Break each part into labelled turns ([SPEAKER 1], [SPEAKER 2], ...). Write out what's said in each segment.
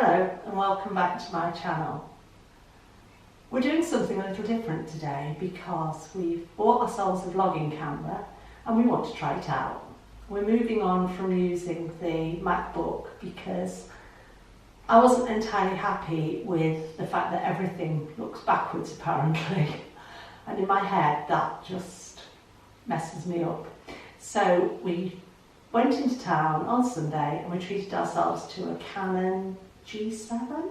[SPEAKER 1] Hello and welcome back to my channel. We're doing something a little different today because we've bought ourselves a vlogging camera and we want to try it out. We're moving on from using the MacBook because I wasn't entirely happy with the fact that everything looks backwards apparently, and in my head that just messes me up. So we went into town on Sunday and we treated ourselves to a Canon G7,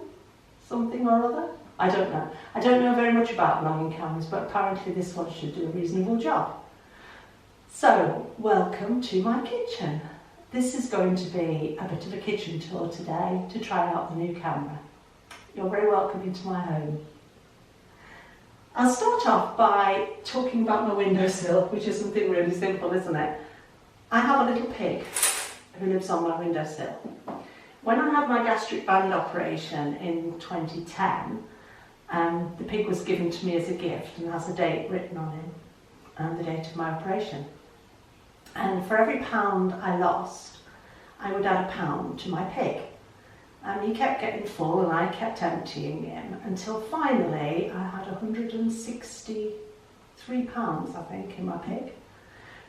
[SPEAKER 1] something or other. I don't know. I don't know very much about vlogging cameras, but apparently this one should do a reasonable job. So, welcome to my kitchen. This is going to be a bit of a kitchen tour today to try out the new camera. You're very welcome into my home. I'll start off by talking about my windowsill, which is something really simple, isn't it? I have a little pig who lives on my windowsill. When I had my gastric band operation in 2010, the pig was given to me as a gift and has a date written on him and the date of my operation. And for every £1 I lost, I would add £1 to my pig. And he kept getting full and I kept emptying him until finally I had £163, I think, in my pig.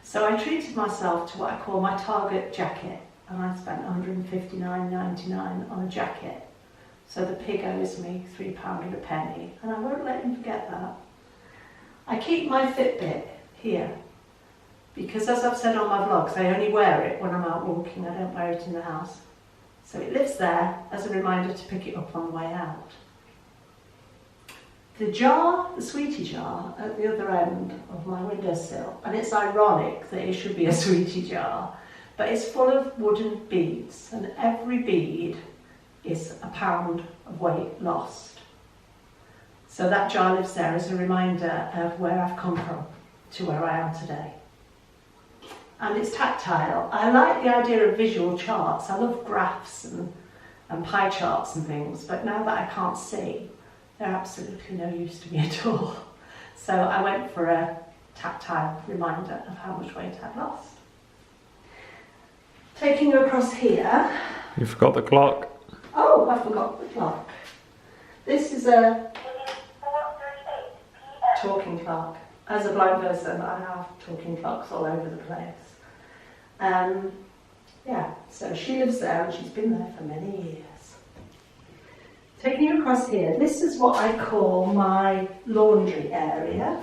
[SPEAKER 1] So I treated myself to what I call my Target jacket, and I spent £159.99 on a jacket. So the pig owes me £3 and a penny, and I won't let him forget that. I keep my Fitbit here, because as I've said on my vlogs, I only wear it when I'm out walking, I don't wear it in the house. So it lives there as a reminder to pick it up on the way out. The jar, the sweetie jar, at the other end of my windowsill, and it's ironic that it should be a sweetie jar, but it's full of wooden beads, and every bead is £1 of weight lost. So that jar lives there as a reminder of where I've come from to where I am today. And it's tactile. I like the idea of visual charts. I love graphs and pie charts and things, but now that I can't see, they're absolutely no use to me at all. So I went for a tactile reminder of how much weight I'd lost. Taking you across here.
[SPEAKER 2] You forgot the clock.
[SPEAKER 1] Oh, I forgot the clock. This is a talking clock. As a blind person, I have talking clocks all over the place. Yeah, so she lives there and she's been there for many years. Taking you across here, this is what I call my laundry area.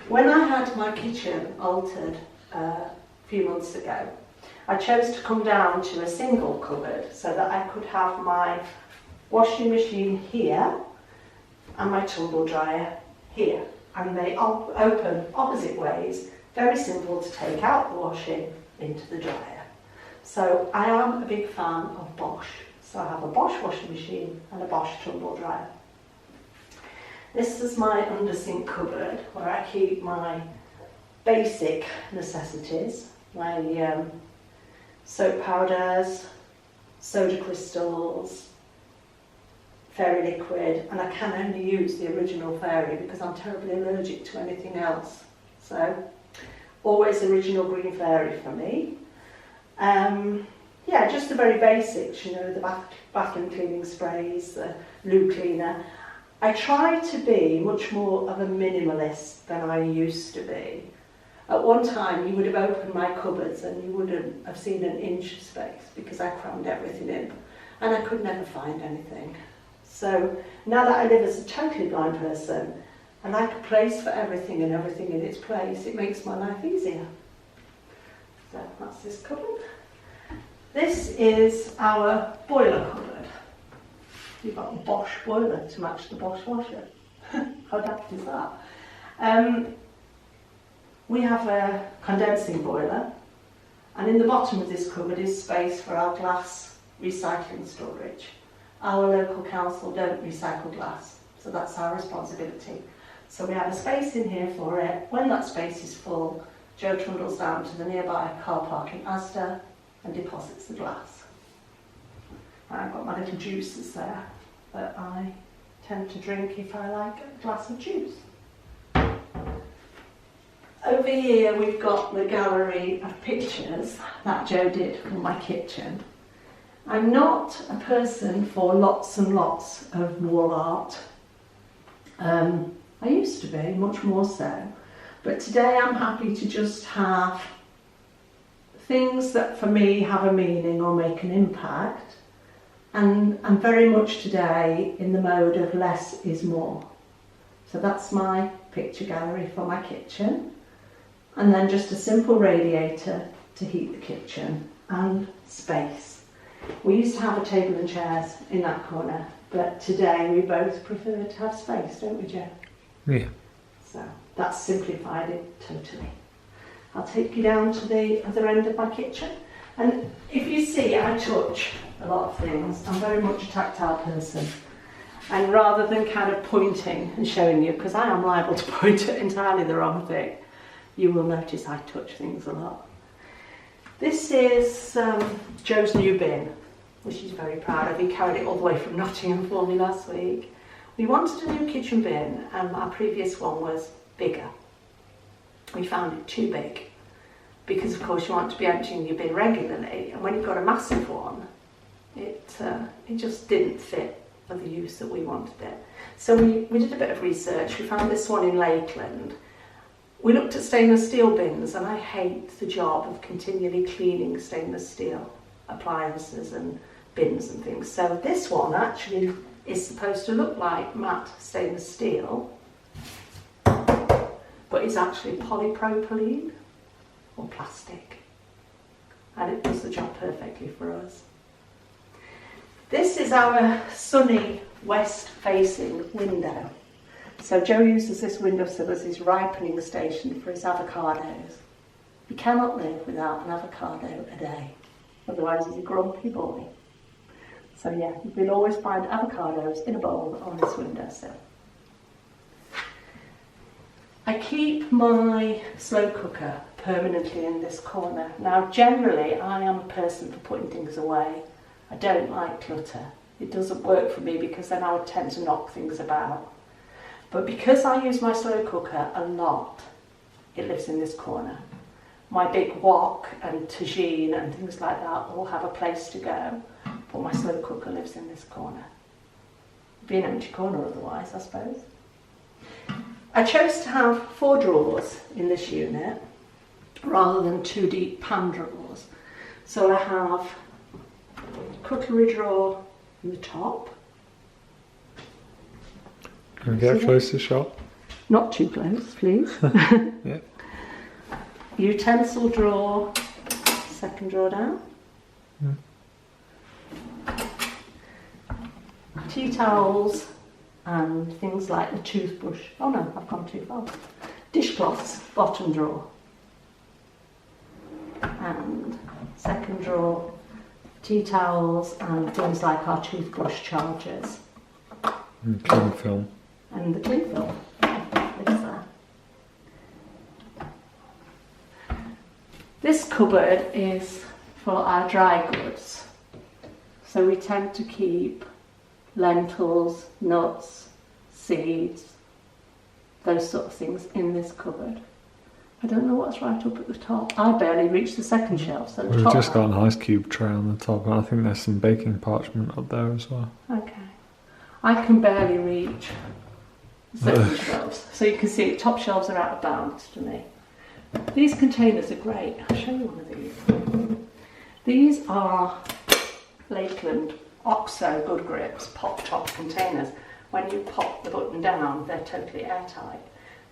[SPEAKER 1] When I had my kitchen altered a few months ago, I chose to come down to a single cupboard so that I could have my washing machine here and my tumble dryer here. And they open opposite ways, very simple to take out the washing into the dryer. So I am a big fan of Bosch. So I have a Bosch washing machine and a Bosch tumble dryer. This is my under sink cupboard where I keep my basic necessities, my soap powders, soda crystals, fairy liquid, and I can only use the original fairy because I'm terribly allergic to anything else. So always original green fairy for me. Yeah, just the very basics, you know, the bathroom cleaning sprays, the loo cleaner. I try to be much more of a minimalist than I used to be. At one time you would have opened my cupboards and you wouldn't have seen an inch of space because I crammed everything in and I could never find anything. So now that I live as a totally blind person, I like a place for everything and everything in its place. It makes my life easier. So that's this cupboard. This is our boiler cupboard. You've got a Bosch boiler to match the Bosch washer. How daft is that? We have a condensing boiler, and in the bottom of this cupboard is space for our glass recycling storage. Our local council don't recycle glass, so that's our responsibility. So we have a space in here for it. When that space is full, Joe trundles down to the nearby car park in Asda and deposits the glass. I've got my little juices there that I tend to drink if I like a glass of juice. Over here we've got the gallery of pictures that Joe did from my kitchen. I'm not a person for lots and lots of wall art. I used to be, much more so. But today I'm happy to just have things that for me have a meaning or make an impact. And I'm very much today in the mode of less is more. So that's my picture gallery for my kitchen. And then just a simple radiator to heat the kitchen and space. We used to have a table and chairs in that corner, but today we both prefer to have space, don't we, Joe?
[SPEAKER 2] Yeah.
[SPEAKER 1] So that's simplified it totally. I'll take you down to the other end of my kitchen. And if you see, I touch a lot of things. I'm very much a tactile person. And rather than kind of pointing and showing you, because I am liable to point at entirely the wrong thing, you will notice I touch things a lot. This is Joe's new bin, which he's very proud of. He carried it all the way from Nottingham for me last week. We wanted a new kitchen bin, and our previous one was bigger. We found it too big, because of course you want to be emptying your bin regularly, and when you've got a massive one, it just didn't fit for the use that we wanted it. So we did a bit of research. We found this one in Lakeland. We looked at stainless steel bins, and I hate the job of continually cleaning stainless steel appliances and bins and things. So this one actually is supposed to look like matte stainless steel, but it's actually polypropylene or plastic, and it does the job perfectly for us. This is our sunny west-facing window. So Joe uses this windowsill as his ripening station for his avocados. He cannot live without an avocado a day, otherwise he's a grumpy boy. So yeah, you will always find avocados in a bowl on this windowsill. I keep my slow cooker permanently in this corner. Now generally I am a person for putting things away. I don't like clutter. It doesn't work for me because then I would tend to knock things about. But because I use my slow cooker a lot, it lives in this corner. My big wok and tagine and things like that all have a place to go, but my slow cooker lives in this corner. It'd be an empty corner otherwise, I suppose. I chose to have 4 drawers in this unit rather than 2 deep pan drawers. So I have a cutlery drawer in the top.
[SPEAKER 2] Can we get close to the shop?
[SPEAKER 1] Not too close, please.
[SPEAKER 2] Yeah.
[SPEAKER 1] Utensil drawer, second drawer down. Tea towels and things like the toothbrush. Oh no, I've gone too far. Dishcloths, bottom drawer. And second drawer, tea towels and things like our toothbrush chargers.
[SPEAKER 2] And cling film.
[SPEAKER 1] And the cling film lives there. This cupboard is for our dry goods. So we tend to keep lentils, nuts, seeds, those sort of things in this cupboard. I don't know what's right up at the top. I barely reached the second shelf. So
[SPEAKER 2] We've just got an ice cube tray on the top, and I think there's some baking parchment up there as well.
[SPEAKER 1] Okay. I can barely reach the second shelves. So you can see top shelves are out of bounds to me. These containers are great. I'll show you one of these. These are Lakeland OXO Good Grips pop top containers. When you pop the button down, they're totally airtight.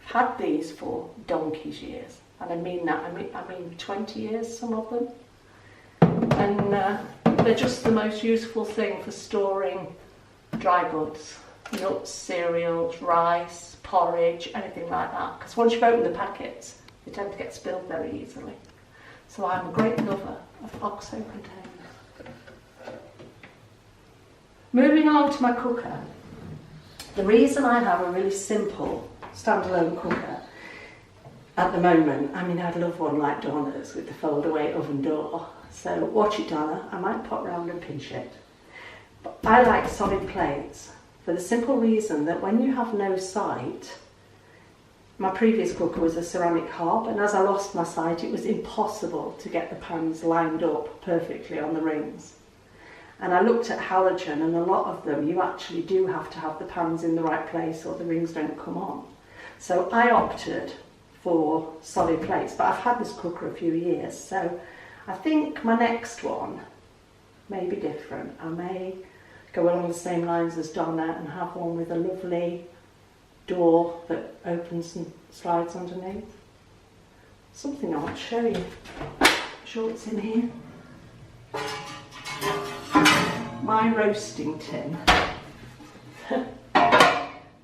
[SPEAKER 1] I've had these for donkey's years, and I mean that. I mean 20 years, some of them. And they're just the most useful thing for storing dry goods, nuts, cereals, rice, porridge, anything like that. Because once you've opened the packets, they tend to get spilled very easily. So I'm a great lover of OXO containers. Moving on to my cooker. The reason I have a really simple standalone cooker at the moment, I mean I'd love one like Donna's with the fold away oven door. So watch it, Donna, I might pop round and pinch it. But I like solid plates for the simple reason that when you have no sight, my previous cooker was a ceramic hob, and as I lost my sight it was impossible to get the pans lined up perfectly on the rings. And I looked at halogen, and a lot of them you actually do have to have the pans in the right place or the rings don't come on. So I opted for solid plates, but I've had this cooker a few years, so I think my next one may be different. I may go along the same lines as Donna and have one with a lovely door that opens and slides underneath. Something I want to show you. I'm sure it's in here. My roasting tin.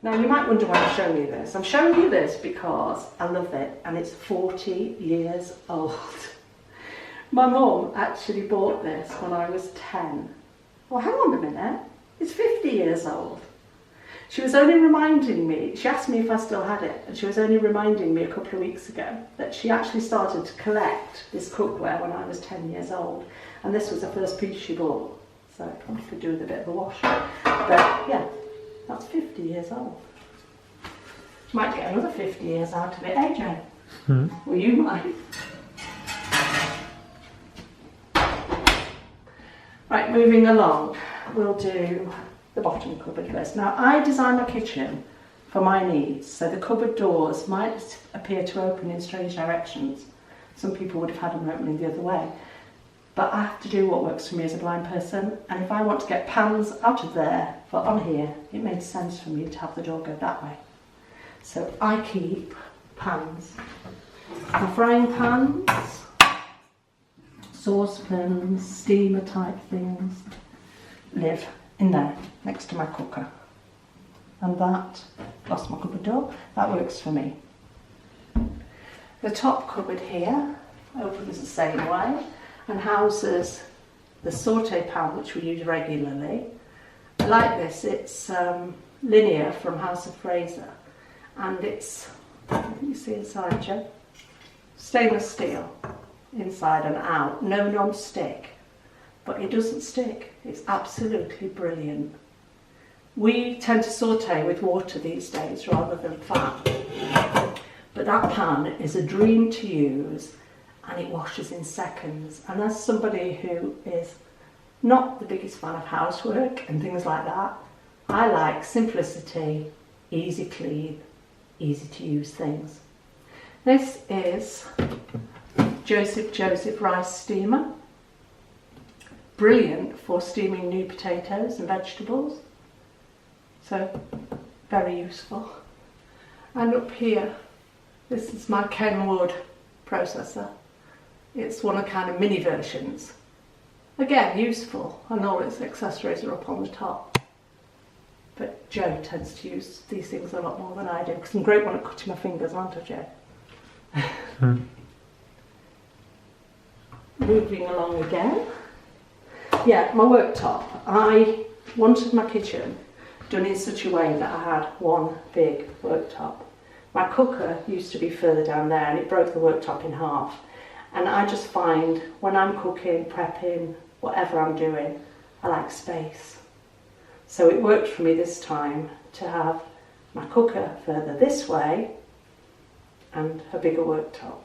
[SPEAKER 1] Now you might wonder why I'm showing you this. I'm showing you this because I love it and it's 40 years old. My mum actually bought this when I was 10. Well, hang on a minute, it's 50 years old. She was only reminding me, she asked me if I still had it, and she was only reminding me a couple of weeks ago that she actually started to collect this cookware when I was 10 years old. And this was the first piece she bought, so I probably could do with a bit of a wash. But yeah, that's 50 years old. Might get another 50 years out of it, eh, Joe? Well, you might. Right, moving along, we'll do the bottom cupboard first. Now, I designed my kitchen for my needs, so the cupboard doors might appear to open in strange directions. Some people would have had them opening the other way. But I have to do what works for me as a blind person, and if I want to get pans out of there for on here, it made sense for me to have the door go that way. So I keep pans. My frying pans, saucepans, steamer type things live in there next to my cooker. And that, lost my cupboard door, that works for me. The top cupboard here opens the same way and houses the saute pan, which we use regularly. I like this, it's linear from House of Fraser, and it's, you see inside, Joe? Stainless steel, inside and out, no non-stick, but it doesn't stick, it's absolutely brilliant. We tend to saute with water these days rather than fat, but that pan is a dream to use and it washes in seconds. And as somebody who is not the biggest fan of housework and things like that, I like simplicity, easy clean, easy to use things. This is Joseph rice steamer. Brilliant for steaming new potatoes and vegetables. So, very useful. And up here, this is my Kenwood processor. It's one of kind of mini versions. Again, useful, and all its accessories are up on the top. But Joe tends to use these things a lot more than I do, because I'm a great one at cutting my fingers, aren't I, Joe? Moving along again. Yeah, my worktop. I wanted my kitchen done in such a way that I had one big worktop. My cooker used to be further down there and it broke the worktop in half. And I just find when I'm cooking, prepping, whatever I'm doing, I like space. So it worked for me this time to have my cooker further this way and a bigger worktop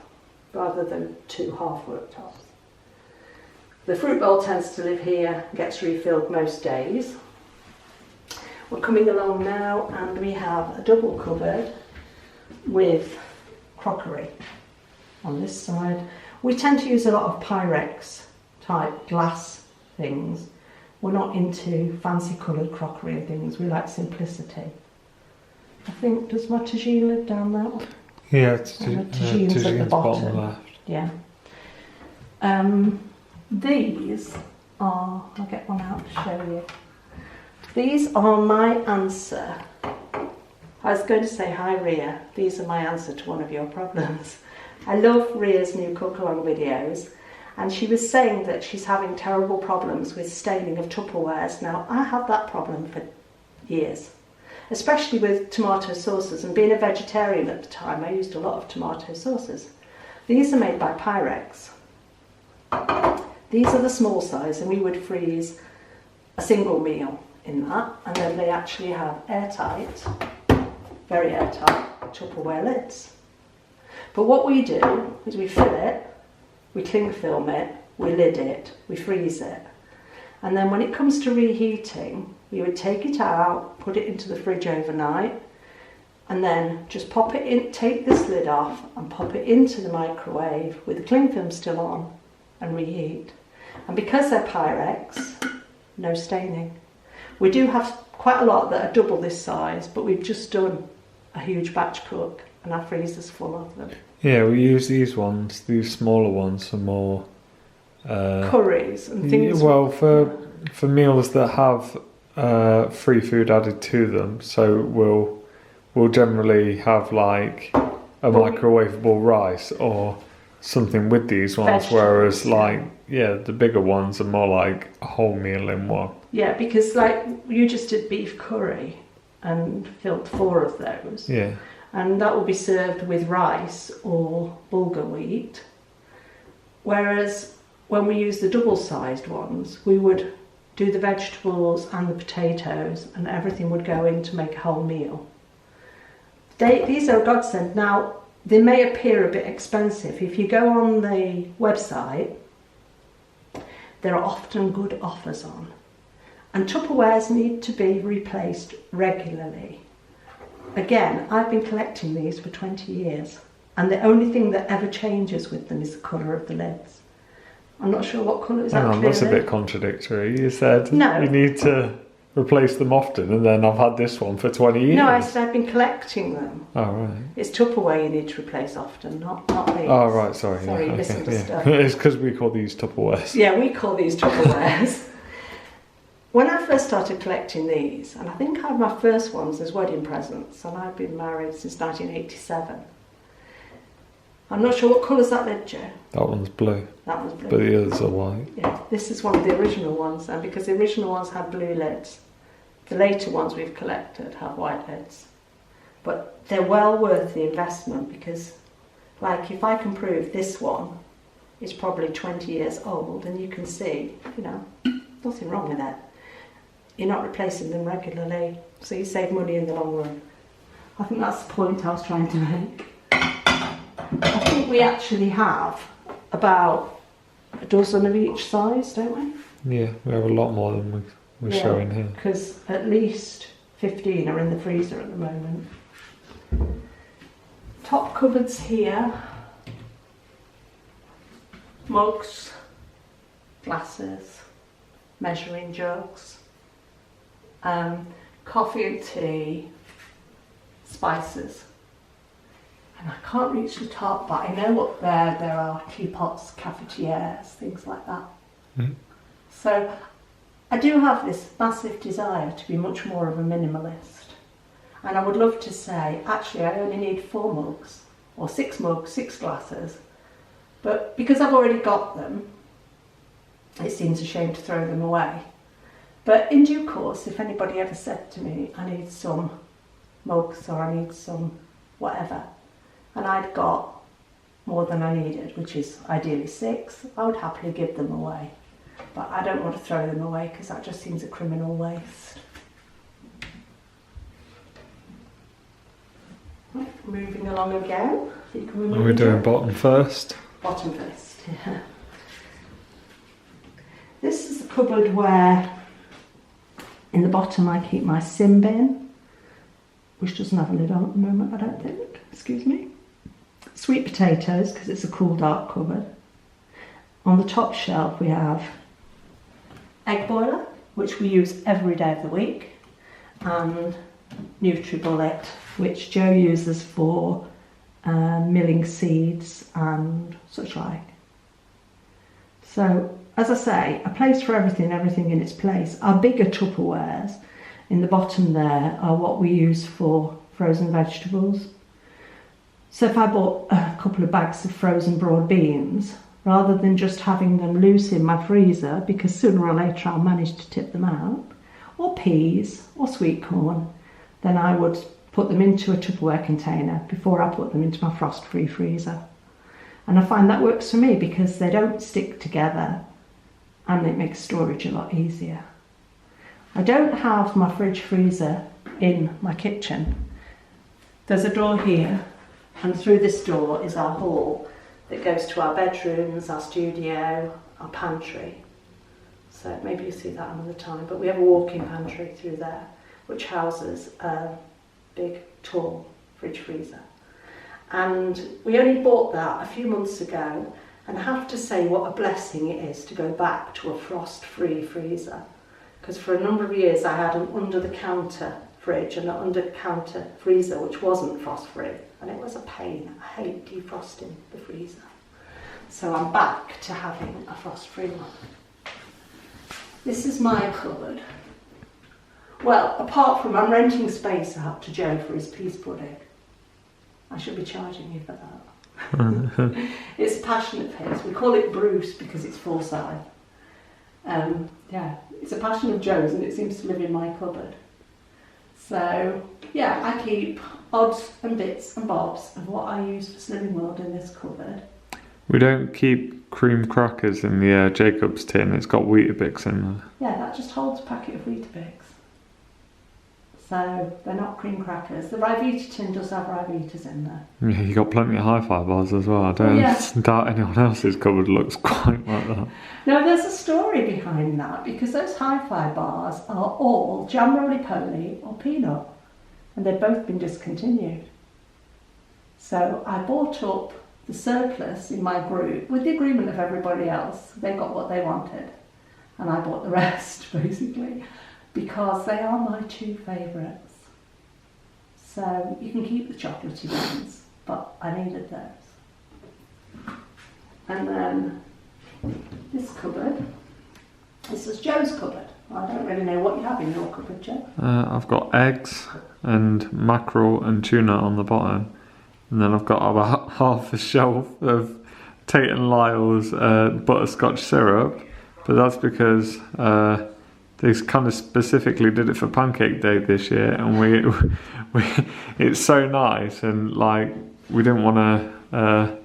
[SPEAKER 1] rather than two half worktops. The fruit bowl tends to live here, gets refilled most days. We're coming along now and we have a double cupboard with crockery on this side. We tend to use a lot of Pyrex type glass things. We're not into fancy coloured crockery and things, we like simplicity. I think, does my tagine live down there?
[SPEAKER 2] Yeah,
[SPEAKER 1] tagine's at the bottom
[SPEAKER 2] left.
[SPEAKER 1] Yeah. These are, I'll get one out to show you. These are my answer. I was going to say, hi Ria, these are my answer to one of your problems. I love Ria's new cook-along videos, and she was saying that she's having terrible problems with staining of Tupperwares. Now, I had that problem for years, especially with tomato sauces, and being a vegetarian at the time, I used a lot of tomato sauces. These are made by Pyrex. These are the small size, and we would freeze a single meal in that, and then they actually have airtight, very airtight Tupperware lids. But what we do is we fill it, we cling film it, we lid it, we freeze it. And then when it comes to reheating, you would take it out, put it into the fridge overnight, and then just pop it in, take this lid off and pop it into the microwave with the cling film still on and reheat. And because they're Pyrex, no staining. We do have quite a lot that are double this size, but we've just done a huge batch cook and our freezer's full of them.
[SPEAKER 2] Yeah, we use these ones, these smaller ones for more
[SPEAKER 1] curries and things.
[SPEAKER 2] Well, for meals that have free food added to them, so we'll generally have like a microwavable rice or something with these ones, whereas like the bigger ones are more like a whole meal in one.
[SPEAKER 1] Yeah, because like you just did beef curry and filled 4 of those.
[SPEAKER 2] Yeah.
[SPEAKER 1] And that will be served with rice or bulgur wheat. Whereas when we use the double-sized ones, we would do the vegetables and the potatoes and everything would go in to make a whole meal. These are a godsend. Now, they may appear a bit expensive. If you go on the website, there are often good offers on. And Tupperwares need to be replaced regularly. Again, I've been collecting these for 20 years, and the only thing that ever changes with them is the colour of the lids. I'm not sure what colour is that.
[SPEAKER 2] Hang on, that's a bit contradictory. You said you need to replace them often, and then I've had this one for 20 years.
[SPEAKER 1] No, I said I've been collecting them.
[SPEAKER 2] Oh, right.
[SPEAKER 1] It's Tupperware you need to replace often, not these.
[SPEAKER 2] Oh, right, sorry.
[SPEAKER 1] Sorry,
[SPEAKER 2] you
[SPEAKER 1] misunderstood.
[SPEAKER 2] Yeah. It's because we call these Tupperwares.
[SPEAKER 1] Yeah, we call these Tupperwares. When I first started collecting these, and I think I had my first ones as wedding presents, and I've been married since 1987. I'm not sure what colour's that lid, Joe?
[SPEAKER 2] That one's blue.
[SPEAKER 1] That one's blue.
[SPEAKER 2] But the others are white.
[SPEAKER 1] Yeah, this is one of the original ones, and because the original ones had blue lids, the later ones we've collected have white lids. But they're well worth the investment because, like, if I can prove this one is probably 20 years old, and you can see, nothing wrong with it. You're not replacing them regularly, so you save money in the long run. I think that's the point I was trying to make. I think we actually have about a dozen of each size, don't we?
[SPEAKER 2] Yeah, we have a lot more than we're showing here.
[SPEAKER 1] Because at least 15 are in the freezer at the moment. Top cupboards here. Mugs, glasses, measuring jugs. Coffee and tea, spices. And I can't reach the top, but I know up there are teapots, cafetières, things like that.
[SPEAKER 2] Mm.
[SPEAKER 1] So I do have this massive desire to be much more of a minimalist. And I would love to say, actually, I only need 4 mugs, or 6 mugs, 6 glasses. But because I've already got them, it seems a shame to throw them away. But in due course, if anybody ever said to me, I need some mugs or I need some whatever, and I'd got more than I needed, which is ideally 6, I would happily give them away. But I don't want to throw them away because that just seems a criminal waste. Right, moving along again.
[SPEAKER 2] We're doing bottom first.
[SPEAKER 1] Bottom first, yeah. This is a cupboard where in the bottom I keep my sin bin, which doesn't have a lid on at the moment, I don't think. Excuse me. Sweet potatoes, because it's a cool dark cupboard. On the top shelf we have egg boiler, which we use every day of the week, and NutriBullet, which Joe uses for milling seeds and such like. So, as I say, a place for everything in its place. Our bigger Tupperwares in the bottom there are what we use for frozen vegetables. So if I bought a couple of bags of frozen broad beans, rather than just having them loose in my freezer, because sooner or later I'll manage to tip them out, or peas or sweet corn, then I would put them into a Tupperware container before I put them into my frost-free freezer. And I find that works for me because they don't stick together and it makes storage a lot easier. I don't have my fridge freezer in my kitchen. There's a door here, and through this door is our hall that goes to our bedrooms, our studio, our pantry. So maybe you'll see that another time. But we have a walk-in pantry through there, which houses a big, tall fridge freezer. And we only bought that a few months ago, and I have to say what a blessing it is to go back to a frost-free freezer. Because for a number of years I had an under-the-counter fridge and an under-counter freezer which wasn't frost-free, and it was a pain. I hate defrosting the freezer. So I'm back to having a frost-free one. This is my cupboard. Well, apart from I'm renting space out to Joe for his peas pudding. I should be charging you for that. It's a passion of his. We call it Bruce because it's Forsyth. Yeah, it's a passion of Joe's and it seems to live in my cupboard. So, yeah, I keep odds and bits and bobs of what I use for Slimming World in this cupboard.
[SPEAKER 2] We don't keep cream crackers in the Jacobs tin. It's got Weetabix in there.
[SPEAKER 1] Yeah, that just holds a packet of Weetabix. So they're not cream crackers. The Ryvita tin does have Ryvitas in there.
[SPEAKER 2] Yeah, you got plenty of Hi-Fi bars as well. I don't doubt anyone else's cupboard looks quite like that.
[SPEAKER 1] No, there's a story behind that because those Hi-Fi bars are all jam roly-poly or peanut, and they've both been discontinued. So I bought up the surplus in my group with the agreement of everybody else. They got what they wanted, and I bought the rest basically, because they are my two favourites. So you can keep the chocolatey ones, but I needed those. And then this cupboard, this is Joe's cupboard. I don't really know what you have in your cupboard, Joe.
[SPEAKER 2] I've got eggs and mackerel and tuna on the bottom. And then I've got about half a shelf of Tate and Lyle's butterscotch syrup. But that's because they kind of specifically did it for Pancake Day this year. And we it's so nice, and like we didn't want to...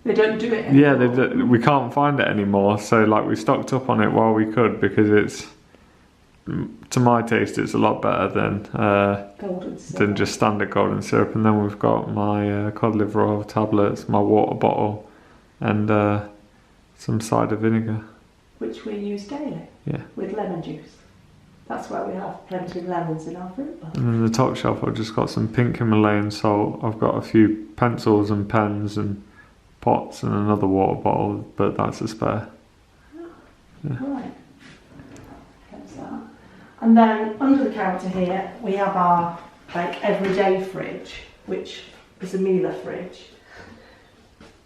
[SPEAKER 1] They don't do it anymore.
[SPEAKER 2] Yeah, we can't find it anymore. So like we stocked up on it while we could, because it's, to my taste, it's a lot better than just standard golden syrup. And then we've got my cod liver oil tablets, my water bottle, and some cider vinegar,
[SPEAKER 1] which we use daily.
[SPEAKER 2] Yeah. With
[SPEAKER 1] lemon juice. That's why we have plenty of lemons in our fruit bowl.
[SPEAKER 2] And then the top shelf, I've just got some pink Himalayan salt. I've got a few pencils and pens and pots and another water bottle, but that's a spare.
[SPEAKER 1] Yeah. Right. That's that. And then under the counter here we have our like everyday fridge, which is a Miele fridge.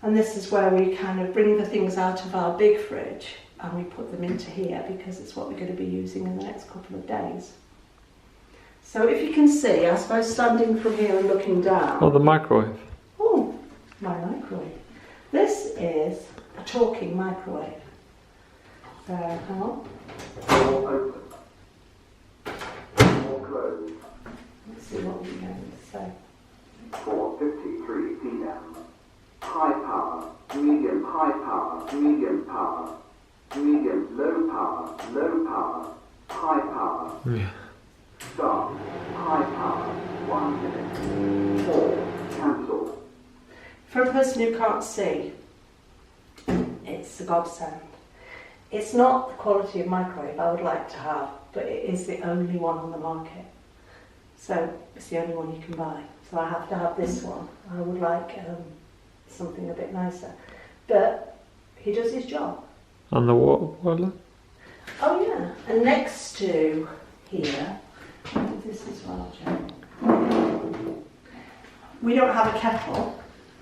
[SPEAKER 1] And this is where we kind of bring the things out of our big fridge and we put them into here because it's what we're going to be using in the next couple of days. So if you can see, I suppose standing from here and looking down.
[SPEAKER 2] Oh, the microwave.
[SPEAKER 1] Oh, my microwave. This is a talking microwave. So, hang on.
[SPEAKER 3] Door open. Door closed.
[SPEAKER 1] Let's see what we're going to say.
[SPEAKER 3] 4:53 p.m. High power, medium high power, medium power, medium low power, high power.
[SPEAKER 2] Yeah.
[SPEAKER 3] Start. High power. 1 minute. 4. Cancel.
[SPEAKER 1] For a person who can't see, it's a godsend. It's not the quality of microwave I would like to have, but it is the only one on the market. So it's the only one you can buy. So I have to have this one. I would like something a bit nicer. But he does his job.
[SPEAKER 2] And the water boiler?
[SPEAKER 1] Oh yeah, and next to here, this as well, Joe. We don't have a kettle,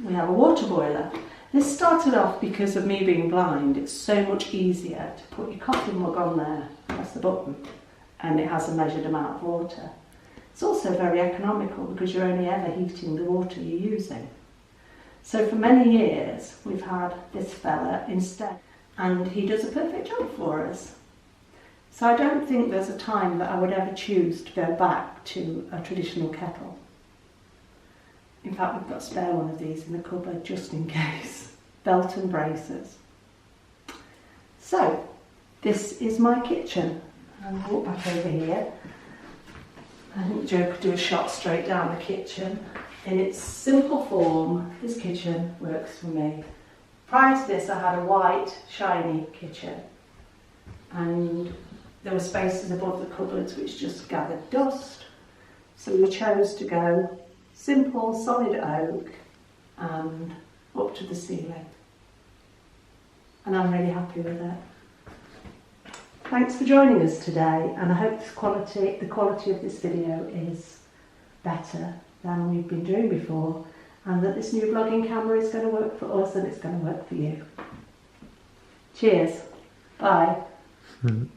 [SPEAKER 1] we have a water boiler. This started off because of me being blind. It's so much easier to put your coffee mug on there, press the button, and it has a measured amount of water. It's also very economical because you're only ever heating the water you're using. So for many years we've had this fella instead, and he does a perfect job for us. So I don't think there's a time that I would ever choose to go back to a traditional kettle. In fact, we've got a spare one of these in the cupboard just in case. Belt and braces. So, this is my kitchen. I'll walk back over here. I think Joe could do a shot straight down the kitchen. In its simple form, this kitchen works for me. Prior to this, I had a white, shiny kitchen. and there were spaces above the cupboards which just gathered dust. So we chose to go simple, solid oak and up to the ceiling. And I'm really happy with it. Thanks for joining us today, and I hope the quality of this video is better than we've been doing before, and that this new vlogging camera is going to work for us and it's going to work for you. Cheers. Bye.
[SPEAKER 2] Mm.